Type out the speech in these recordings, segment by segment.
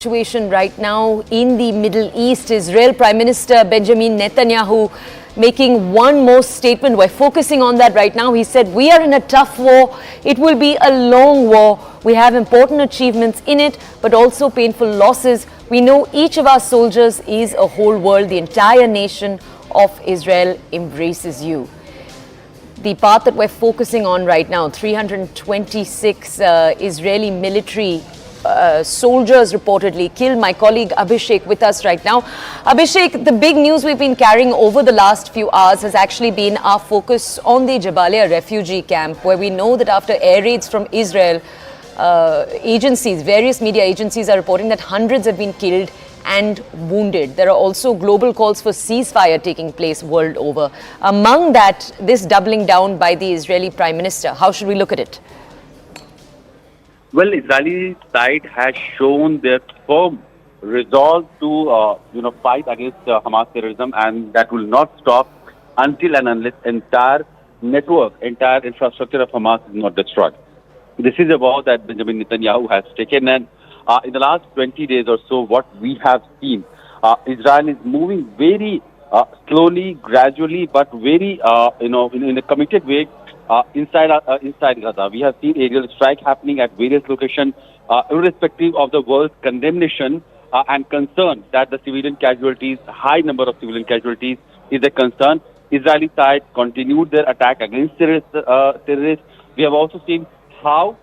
Situation right now in the Middle East. Israel Prime Minister Benjamin Netanyahu making one more statement. We're focusing on that right now. He said, we are in a tough war. It will be a long war. We have important achievements in it, but also painful losses. We know each of our soldiers is a whole world. The entire nation of Israel embraces you. The part that we're focusing on right now, 326 Israeli military soldiers reportedly killed. My colleague Abhishek with us right now. Abhishek, the big news we've been carrying over the last few hours has actually been our focus on the Jabalia refugee camp, where we know that after air raids from Israel, various media agencies are reporting that hundreds have been killed and wounded. There are also global calls for ceasefire taking place world over. Among that, this doubling down by the Israeli Prime Minister. How should we look at it? Well, Israeli side has shown their firm resolve to, fight against Hamas terrorism, and that will not stop until and unless entire infrastructure of Hamas is not destroyed. This is a vow that Benjamin Netanyahu has taken, and in the last 20 days or so, what we have seen, Israel is moving very slowly, gradually, but very, in a committed way. Inside Gaza, we have seen aerial strike happening at various locations, irrespective of the world's condemnation and concern that the civilian casualties, high number of civilian casualties, is a concern. Israeli side continued their attack against terrorists. We have also seen how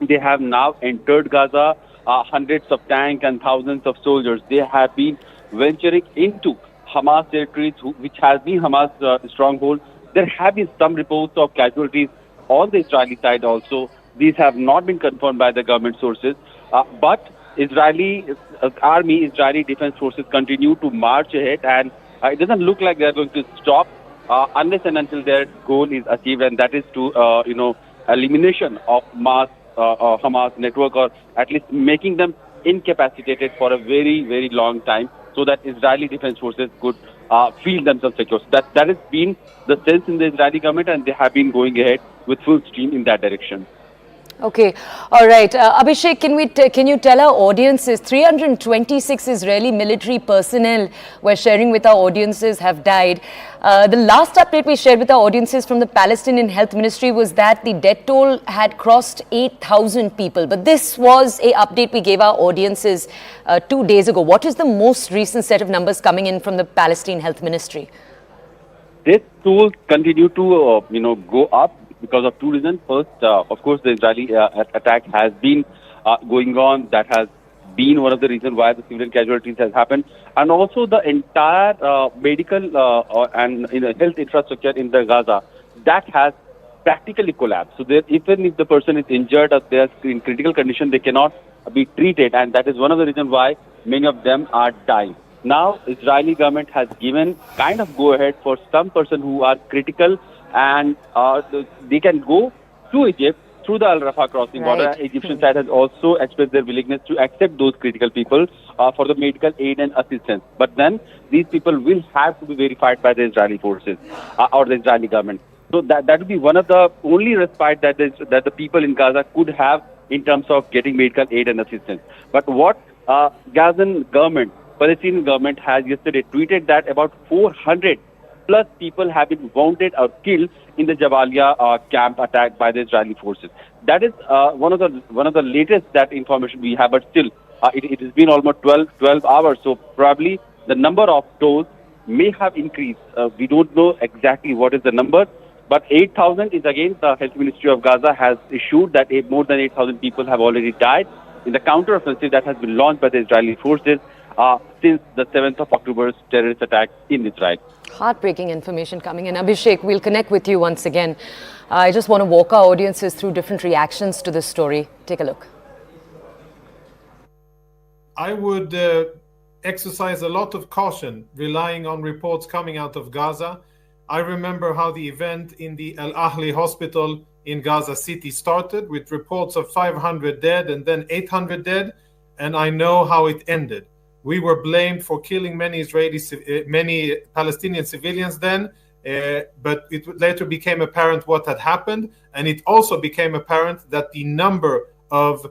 they have now entered Gaza, hundreds of tanks and thousands of soldiers. They have been venturing into Hamas territories, which has been Hamas' stronghold. There have been some reports of casualties on the Israeli side also. These have not been confirmed by the government sources. But Israeli Israeli defense forces continue to march ahead, and it doesn't look like they're going to stop unless and until their goal is achieved, and that is to, elimination of Hamas network, or at least making them incapacitated for a very, very long time, so that Israeli defense forces could feel themselves secure. So that has been the sense in the Israeli government, and they have been going ahead with full steam in that direction. Okay, all right. Abhishek, can you tell our audiences, 326 Israeli military personnel we're sharing with our audiences have died. The last update we shared with our audiences from the Palestinian Health Ministry was that the death toll had crossed 8,000 people. But this was a update we gave our audiences 2 days ago. What is the most recent set of numbers coming in from the Palestinian Health Ministry? Death tolls continue to, go up because of two reasons. First, of course, the Israeli attack has been going on. That has been one of the reasons why the civilian casualties has happened. And also the entire medical and health infrastructure in the Gaza, that has practically collapsed. So even if the person is injured or they are in critical condition, they cannot be treated. And that is one of the reasons why many of them are dying. Now, Israeli government has given kind of go-ahead for some person who are critical, and they can go to Egypt through the Al-Rafah crossing border. Egyptian side has also expressed their willingness to accept those critical people for the medical aid and assistance. But then these people will have to be verified by the Israeli forces or the Israeli government. So that would be one of the only respite that the people in Gaza could have in terms of getting medical aid and assistance. But what Gazan government, Palestinian government has yesterday tweeted that about 400 plus people have been wounded or killed in the Jabalia camp attack by the Israeli forces. That is one of the latest that information we have, but still it has been almost 12 hours. So probably the number of those may have increased. We don't know exactly what is the number, but 8,000 is again the Health Ministry of Gaza has issued that more than 8,000 people have already died in the counteroffensive that has been launched by the Israeli forces since the 7th of October's terrorist attack in Israel. Heartbreaking information coming in. Abhishek, we'll connect with you once again. I just want to walk our audiences through different reactions to this story. Take a look. I would exercise a lot of caution relying on reports coming out of Gaza. I remember how the event in the Al Ahli hospital in Gaza City started with reports of 500 dead and then 800 dead, and I know how it ended. We were blamed for killing many Palestinian civilians then, but it later became apparent what had happened, and it also became apparent that the number of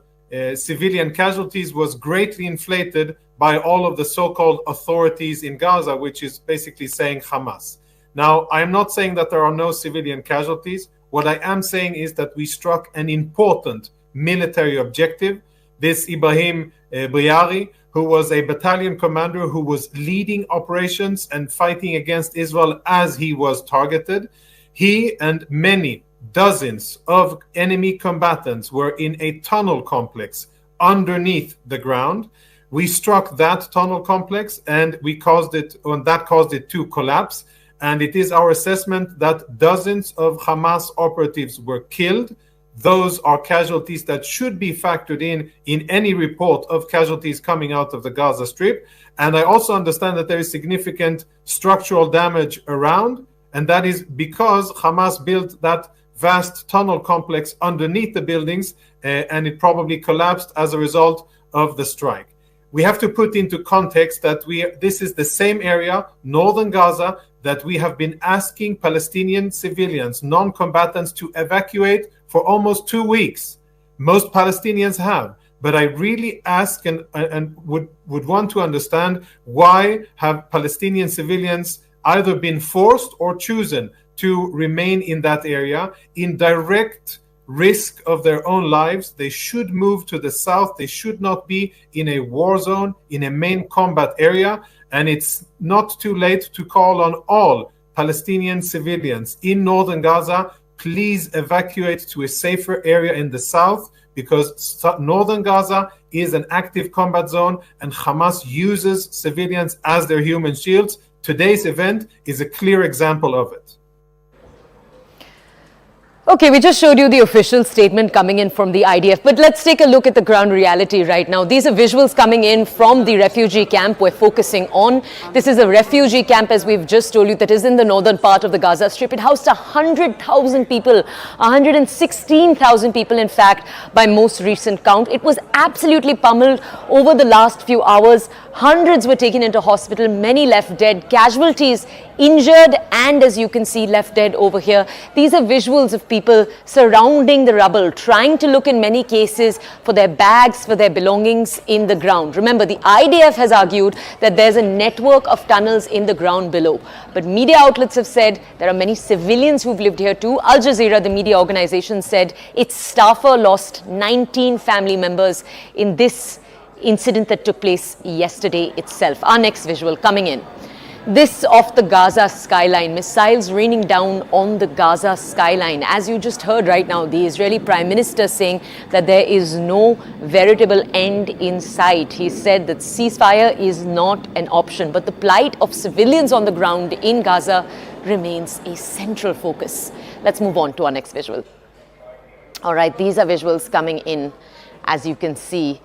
civilian casualties was greatly inflated by all of the so-called authorities in Gaza, which is basically saying Hamas. Now, I am not saying that there are no civilian casualties. What I am saying is that we struck an important military objective. This Ibrahim Briari, who was a battalion commander who was leading operations and fighting against Israel as he was targeted, he and many dozens of enemy combatants were in a tunnel complex underneath the ground. We struck that tunnel complex and that caused it to collapse. And it is our assessment that dozens of Hamas operatives were killed. Those are casualties that should be factored in any report of casualties coming out of the Gaza Strip. And I also understand that there is significant structural damage around, and that is because Hamas built that vast tunnel complex underneath the buildings, and it probably collapsed as a result of the strike. We have to put into context that this is the same area, northern Gaza, that we have been asking Palestinian civilians, non-combatants, to evacuate for almost 2 weeks. Most Palestinians have. But I really ask and would want to understand, why have Palestinian civilians either been forced or chosen to remain in that area in direct risk of their own lives? They should move to the south. They should not be in a war zone, in a main combat area. And it's not too late to call on all Palestinian civilians in northern Gaza, please evacuate to a safer area in the south, because northern Gaza is an active combat zone and Hamas uses civilians as their human shields. Today's event is a clear example of it. Okay, we just showed you the official statement coming in from the IDF, but let's take a look at the ground reality right now. These are visuals coming in from the refugee camp we're focusing on. This is a refugee camp, as we've just told you, that is in the northern part of the Gaza Strip. It housed 100,000 people, 116,000 people, in fact, by most recent count. It was absolutely pummeled over the last few hours. Hundreds were taken into hospital, many left dead, casualties injured, and as you can see, left dead over here. These are visuals of people surrounding the rubble, trying to look in many cases for their bags, for their belongings in the ground. Remember, the IDF has argued that there's a network of tunnels in the ground below. But media outlets have said there are many civilians who've lived here too. Al Jazeera, the media organization, said its staffer lost 19 family members in this incident that took place yesterday itself. Our next visual coming in. This off the Gaza skyline, missiles raining down on the Gaza skyline. As you just heard right now, the Israeli Prime Minister saying that there is no veritable end in sight. He said that ceasefire is not an option, but the plight of civilians on the ground in Gaza remains a central focus. Let's move on to our next visual. All right, these are visuals coming in, as you can see,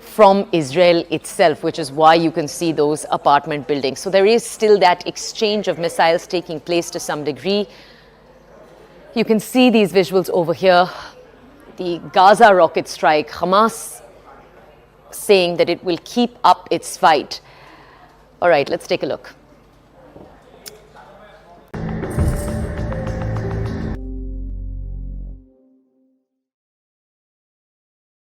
from Israel itself, which is why you can see those apartment buildings. So there is still that exchange of missiles taking place to some degree. You can see these visuals over here. The Gaza rocket strike, Hamas saying that it will keep up its fight. All right, let's take a look.